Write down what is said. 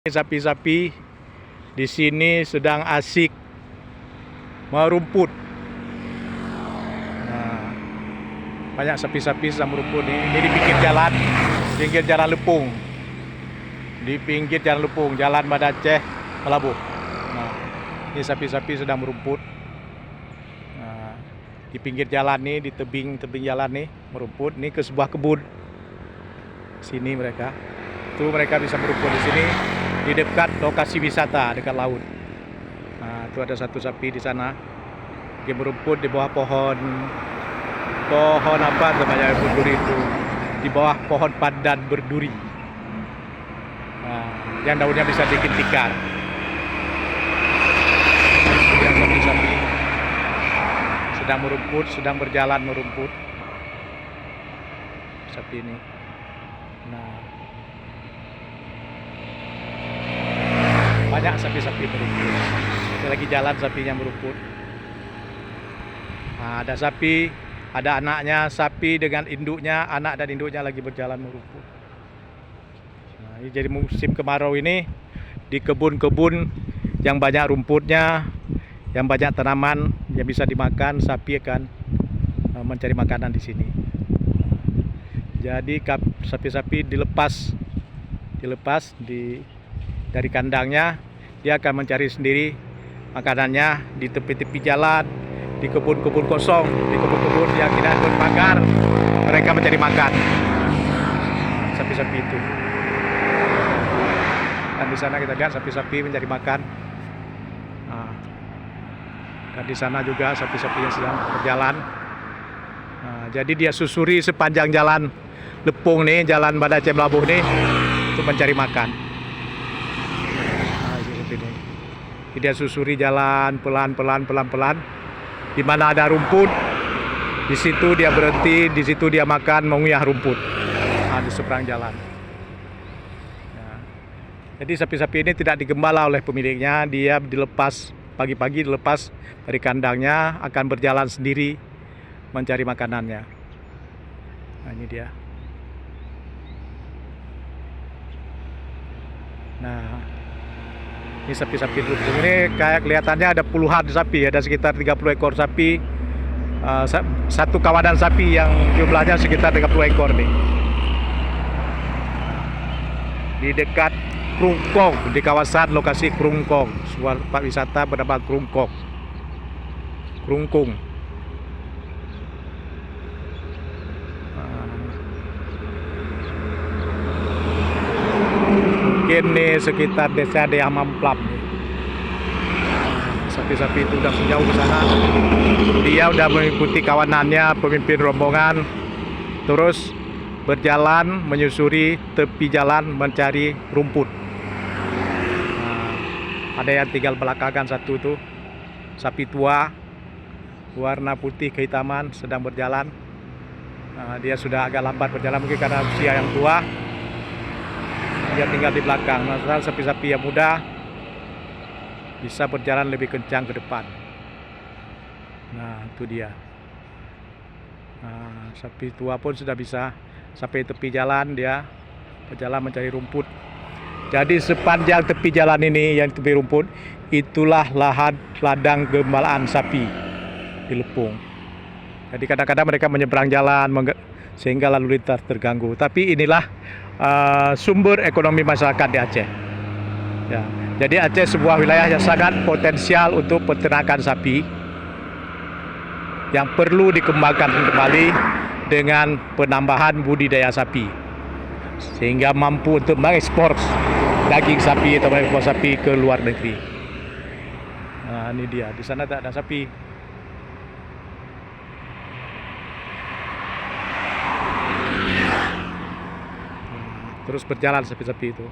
Sapi-sapi di sini sedang asik merumput. Nah, banyak sapi-sapi sedang merumput ini di pinggir jalan Lepung. Di pinggir jalan Lepung, Jalan Banda Aceh, Melabuh. Nah, ini sapi-sapi sedang merumput. Nah, di pinggir jalan nih, di tebing jalan nih merumput. Ini ke sebuah kebun. Sini mereka. Tuh mereka bisa merumput di sini. Di dekat lokasi wisata, dekat laut. Nah, itu ada satu sapi di sana. Dia merumput di bawah pohon apa namanya berduri itu. Di bawah pohon pandan berduri. Nah, yang daunnya bisa bikin tikar. Yang sapi-sapi sedang merumput, sedang berjalan merumput. Sapi ini. Nah, banyak sapi-sapi merumput. Ini lagi jalan sapinya merumput. Nah, ada sapi, ada anaknya, sapi dengan induknya, anak dan induknya lagi berjalan merumput. Nah, ini jadi musim kemarau ini di kebun-kebun yang banyak rumputnya, yang banyak tanaman yang bisa dimakan, sapi akan mencari makanan di sini. Jadi sapi-sapi dilepas dari kandangnya, dia akan mencari sendiri makanannya di tepi-tepi jalan, di kebun-kebun kosong, di kebun-kebun yang tidak berpagar, mereka mencari makan. Sapi-sapi itu. Dan di sana kita lihat sapi-sapi mencari makan. Nah, dan di sana juga sapi-sapi yang sedang berjalan. Nah, jadi dia susuri sepanjang jalan Lepung nih, Jalan Banda Aceh Melabuh nih, untuk mencari makan. Dia susuri jalan pelan. Di mana ada rumput, di situ dia berhenti, di situ dia makan, mengunyah rumput. Nah, di seberang jalan. Nah, jadi sapi-sapi ini tidak digembala oleh pemiliknya, dia dilepas pagi-pagi, dilepas dari kandangnya, akan berjalan sendiri mencari makanannya. Nah, ini dia. Nah, ini sapi-sapi Lepung ini kayak kelihatannya ada puluhan sapi, ada sekitar 30 ekor sapi. Satu kawanan sapi yang jumlahnya sekitar 30 ekor nih. Di dekat Krungkong, di kawasan lokasi Krungkong, sebuah tempat wisata bernama Krungkong. Ini sekitar desa Dea Mamplam. Sapi-sapi itu udah sejauh ke sana. Dia udah mengikuti kawanannya, pemimpin rombongan, terus berjalan menyusuri tepi jalan mencari rumput. Nah, ada yang tinggal belakangan satu tuh, sapi tua, warna putih kehitaman, sedang berjalan. Nah, dia sudah agak lambat berjalan mungkin karena usia yang tua. Dia tinggal di belakang. Nah, sapi-sapi yang muda bisa berjalan lebih kencang ke depan. Nah, itu dia. Nah, sapi tua pun sudah bisa sampai tepi jalan, dia berjalan mencari rumput. Jadi sepanjang tepi jalan ini yang tepi rumput, itulah lahan ladang gembalaan sapi di Lepung. Jadi kadang-kadang mereka menyeberang jalan sehingga lalu lintas terganggu. Tapi inilah sumber ekonomi masyarakat di Aceh. Ya, jadi Aceh sebuah wilayah yang sangat potensial untuk peternakan sapi yang perlu dikembangkan kembali dengan penambahan budidaya sapi sehingga mampu untuk mengekspor daging sapi atau mengekspor sapi ke luar negeri. Nah, ini dia. Di sana tak ada sapi. Terus berjalan sapi-sapi itu.